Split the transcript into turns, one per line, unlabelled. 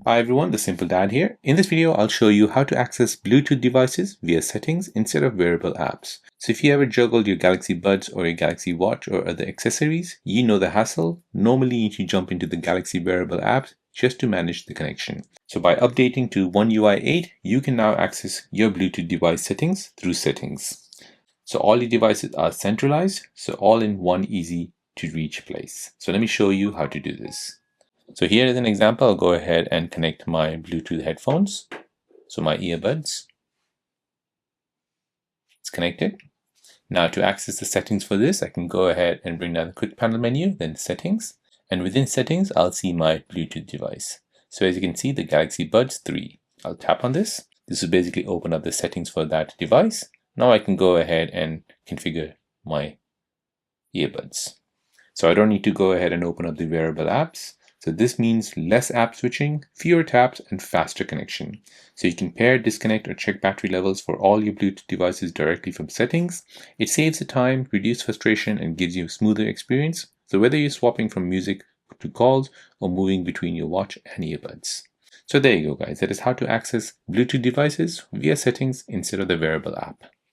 Hi everyone, the Simple Dad here. In this video, I'll show you how to access Bluetooth devices via settings instead of wearable apps. So if you ever juggled your Galaxy Buds or your Galaxy Watch or other accessories, you know the hassle. Normally you need to jump into the Galaxy wearable app just to manage the connection. So by updating to One UI 8, you can now access your Bluetooth device settings through settings. So all your devices are centralized, so all in one easy to reach place. So let me show you how to do this. So here is an example. I'll go ahead and connect my Bluetooth headphones. So my earbuds. It's connected. Now to access the settings for this, I can go ahead and bring down the quick panel menu, then settings. And within settings, I'll see my Bluetooth device. So as you can see, the Galaxy Buds 3. I'll tap on this. This will basically open up the settings for that device. Now I can go ahead and configure my earbuds. So I don't need to go ahead and open up the wearable apps. So this means less app switching, fewer taps, and faster connection. So you can pair, disconnect, or check battery levels for all your Bluetooth devices directly from settings. It saves the time, reduces frustration, and gives you a smoother experience. So whether you're swapping from music to calls or moving between your watch and earbuds. So there you go, guys. That is how to access Bluetooth devices via settings instead of the wearable app.